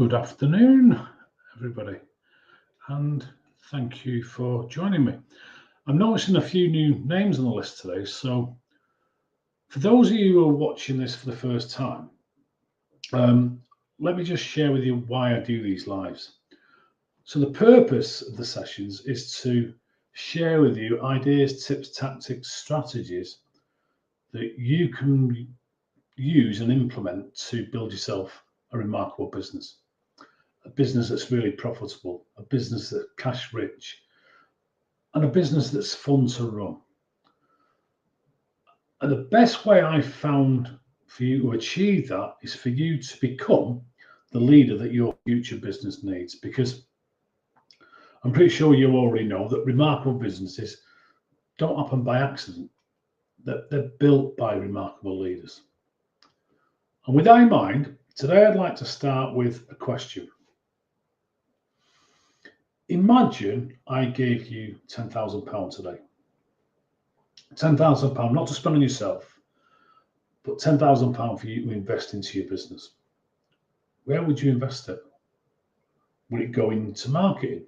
Good afternoon, everybody, and thank you for joining me. I'm noticing a few new names on the list today, so for those of you who are watching this for the first time, let me just share with you why I do these lives. So the purpose of the sessions is to share with you ideas, tips, tactics, strategies that you can use and implement to build yourself a remarkable business. A business that's really profitable, a business that's cash rich, and a business that's fun to run. And the best way I've found for you to achieve that is for you to become the leader that your future business needs. Because I'm pretty sure you already know that remarkable businesses don't happen by accident. They're built by remarkable leaders. And with that in mind, today I'd like to start with a question. Imagine I gave you £10,000 today. £10,000 not to spend on yourself, but £10,000 for you to invest into your business. Where would you invest it? Would it go into marketing?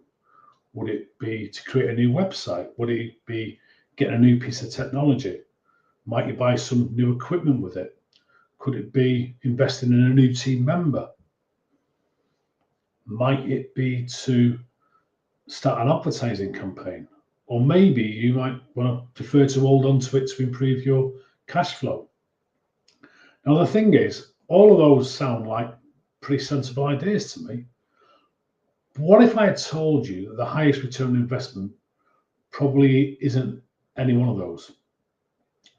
Would it be to create a new website? Would it be getting a new piece of technology? Might you buy some new equipment with it? Could it be investing in a new team member? Might it be to start an advertising campaign? Or maybe you might want to prefer to hold on to it to improve your cash flow. Now, the thing is, all of those sound like pretty sensible ideas to me. But what if I had told you that the highest return on investment probably isn't any one of those?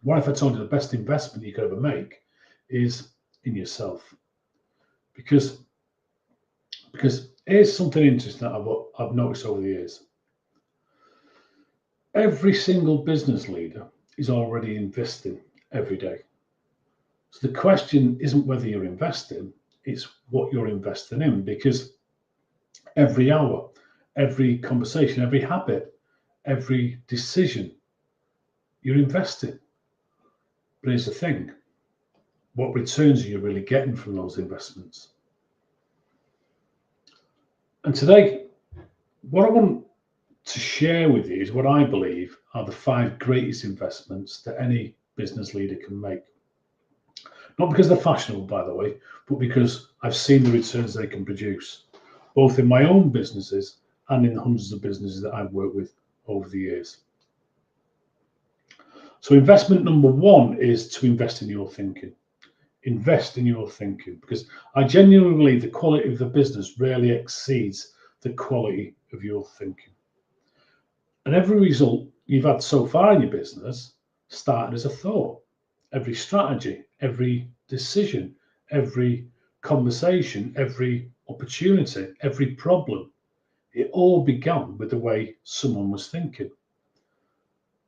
What if I told you the best investment you could ever make is in yourself? Because here's something interesting that I've noticed over the years. Every single business leader is already investing every day. So the question isn't whether you're investing, it's what you're investing in, because every hour, every conversation, every habit, every decision, you're investing. But here's the thing, what returns are you really getting from those investments? And today, what I want to share with you is what I believe are the 5 greatest investments that any business leader can make. Not because they're fashionable, by the way, but because I've seen the returns they can produce, both in my own businesses and in hundreds of businesses that I've worked with over the years. So investment number 1 is to invest in your thinking. Invest in your thinking, because I genuinely believe the quality of the business rarely exceeds the quality of your thinking. And every result you've had so far in your business started as a thought. Every strategy, every decision, every conversation, every opportunity, every problem, it all began with the way someone was thinking.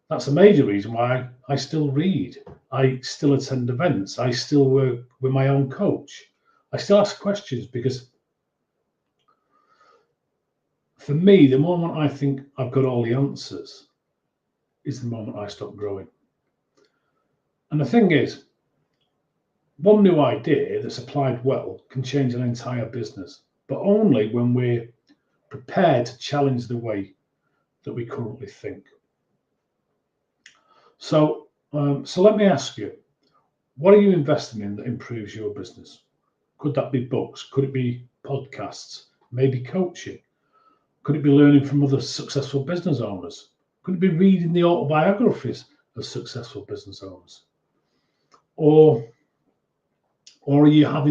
That's a major reason why I still read, I still attend events, I still work with my own coach, I still ask questions, because for me, the moment I think I've got all the answers is the moment I stop growing. And the thing is, one new idea that's applied well can change an entire business, but only when we're prepared to challenge the way that we currently think. So let me ask you, what are you investing in that improves your business? Could that be books? Could it be podcasts? Maybe coaching? Could it be learning from other successful business owners? Could it be reading the autobiographies of successful business owners? Or are you have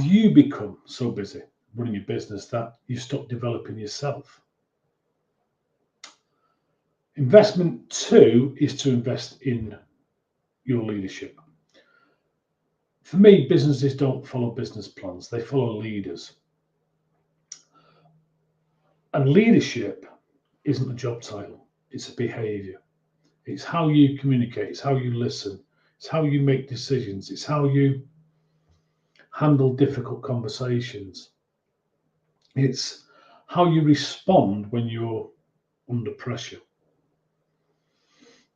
you become so busy running your business that you stop developing yourself? Investment 2 is to invest in your leadership. For me, businesses don't follow business plans, they follow leaders. And leadership isn't a job title, it's a behavior. It's how you communicate, it's how you listen, it's how you make decisions, it's how you handle difficult conversations. It's how you respond when you're under pressure.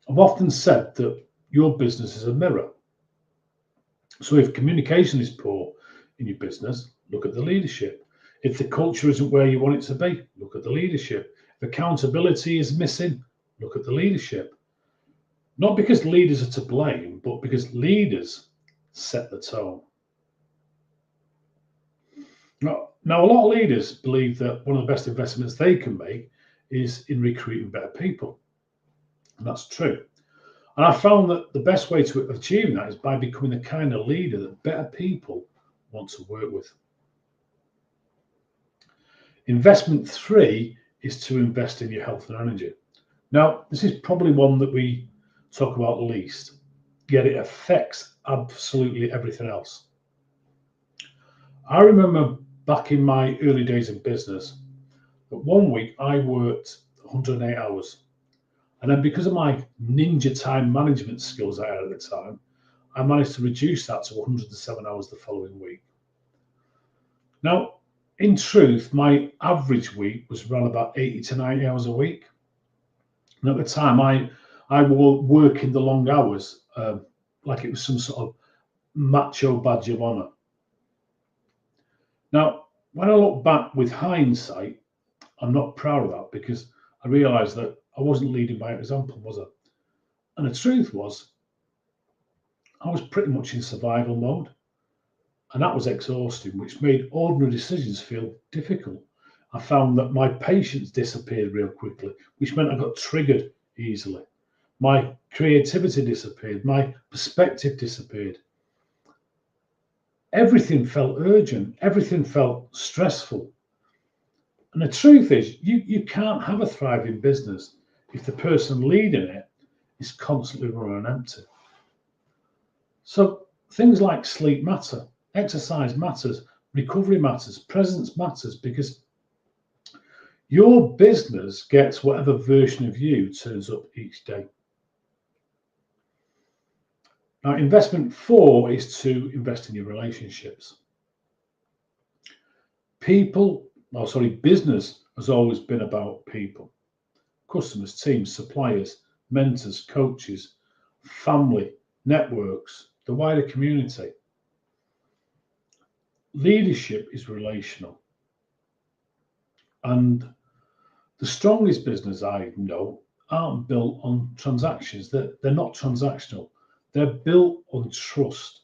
I've often said that your business is a mirror. So if communication is poor, in your business, look at the leadership. If the culture isn't where you want it to be, look at the leadership. If accountability is missing, look at the leadership. Not because leaders are to blame, but because leaders set the tone. Now, a lot of leaders believe that one of the best investments they can make is in recruiting better people. And that's true. And I found that the best way to achieve that is by becoming the kind of leader that better people want to work with. Investment 3 is to invest in your health and energy. Now, this is probably one that we talk about least, yet it affects absolutely everything else. I remember back in my early days in business that one week I worked 108 hours. And then because of my ninja time management skills I had at the time, I managed to reduce that to 107 hours the following week. Now, in truth, my average week was around about 80 to 90 hours a week. And at the time, I was working the long hours like it was some sort of macho badge of honor. Now, when I look back with hindsight, I'm not proud of that because I realized that I wasn't leading by example, was I? And the truth was, I was pretty much in survival mode. And that was exhausting, which made ordinary decisions feel difficult. I found that my patience disappeared real quickly, which meant I got triggered easily. My creativity disappeared. My perspective disappeared. Everything felt urgent. Everything felt stressful. And the truth is, you can't have a thriving business if the person leading it is constantly running empty. So things like sleep matter, exercise matters, recovery matters, presence matters, because your business gets whatever version of you turns up each day. Now, investment 4 is to invest in your relationships. Business has always been about people. Customers, teams, suppliers, mentors, coaches, family, networks, the wider community. Leadership is relational. And the strongest business I know aren't built on transactions. They're not transactional. They're built on trust.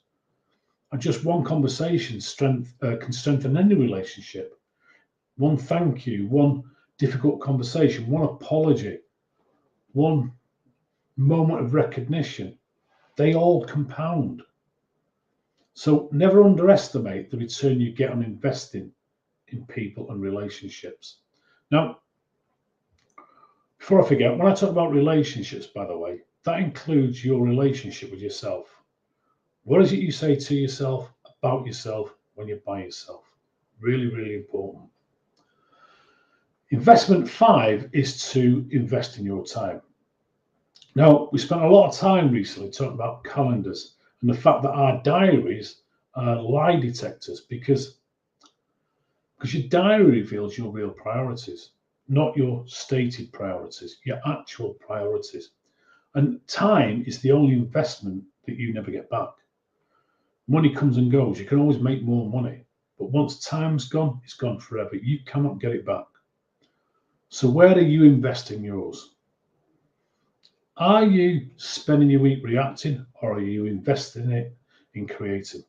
And just one conversation can strengthen any relationship. One thank you, one difficult conversation, one apology, one moment of recognition, they all compound. So never underestimate the return you get on investing in people and relationships. Now, before I forget, when I talk about relationships, by the way, that includes your relationship with yourself. What is it you say to yourself about yourself when you're by yourself? Really, really important. Investment 5 is to invest in your time. Now, we spent a lot of time recently talking about calendars and the fact that our diaries are lie detectors because your diary reveals your real priorities, not your stated priorities, your actual priorities. And time is the only investment that you never get back. Money comes and goes. You can always make more money. But once time's gone, it's gone forever. You cannot get it back. So where are you investing yours? Are you spending your week reacting, or are you investing it in creating?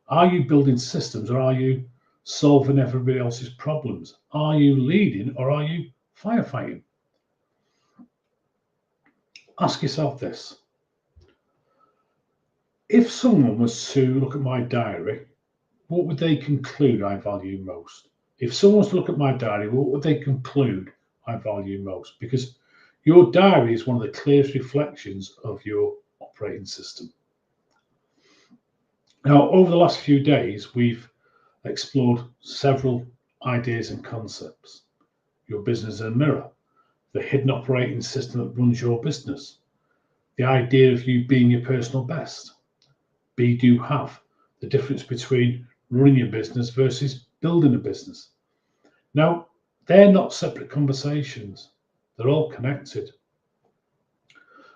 Are you building systems, or are you solving everybody else's problems? Are you leading, or are you firefighting? Ask yourself this. If someone was to look at my diary, what would they conclude I value most? If someone was to look at my diary, what would they conclude I value most? Because your diary is one of the clearest reflections of your operating system. Now, over the last few days, we've explored several ideas and concepts. Your business is a mirror, the hidden operating system that runs your business, the idea of you being your personal best, be, do, have, the difference between running your business versus building a business. Now, they're not separate conversations. They're all connected.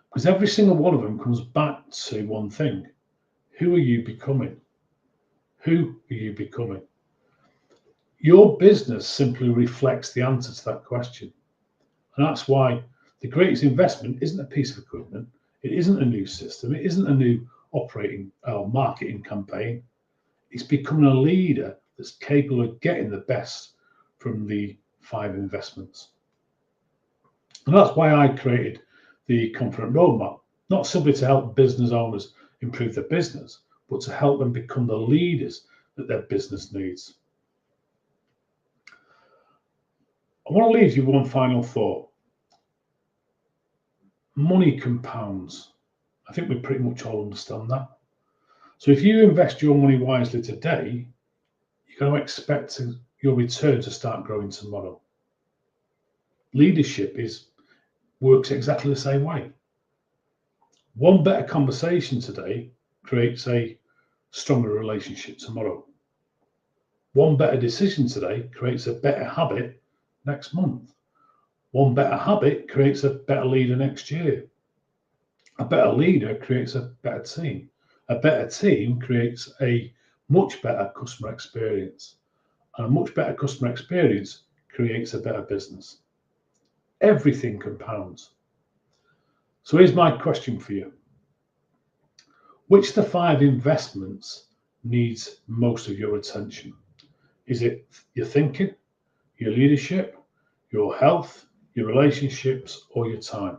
Because every single one of them comes back to one thing. Who are you becoming? Who are you becoming? Your business simply reflects the answer to that question. And that's why the greatest investment isn't a piece of equipment. It isn't a new system. It isn't a new operating or marketing campaign. It's becoming a leader that's capable of getting the best from the 5 investments. And that's why I created the Confident Roadmap, not simply to help business owners improve their business, but to help them become the leaders that their business needs. I want to leave you one final thought. Money compounds. I think we pretty much all understand that. So if you invest your money wisely today, you're going to expect your return to start growing tomorrow. Leadership works exactly the same way. One better conversation today creates a stronger relationship tomorrow. One better decision today creates a better habit next month. One better habit creates a better leader next year. A better leader creates a better team. A better team creates a much better customer experience. And a much better customer experience creates a better business. Everything compounds. So here's my question for you. Which of the 5 investments needs most of your attention? Is it your thinking, your leadership, your health, your relationships, or your time?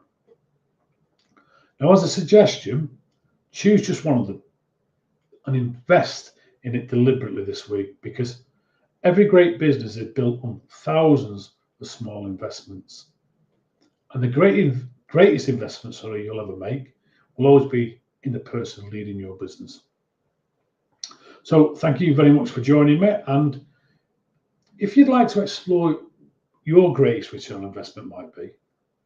Now, as a suggestion, choose just one of them and invest in it deliberately this week, because every great business is built on thousands of small investments. And the greatest investment you'll ever make will always be in the person leading your business. So thank you very much for joining me. And if you'd like to explore your greatest return on investment might be,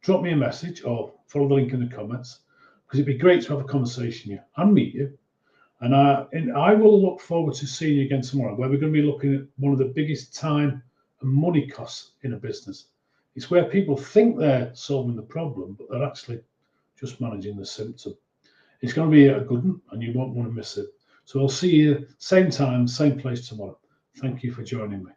drop me a message or follow the link in the comments, because it'd be great to have a conversation here and meet you. And I will look forward to seeing you again tomorrow, where we're going to be looking at one of the biggest time and money costs in a business. It's where people think they're solving the problem, but they're actually just managing the symptom. It's going to be a good one, and you won't want to miss it. So I'll see you same time, same place tomorrow. Thank you for joining me.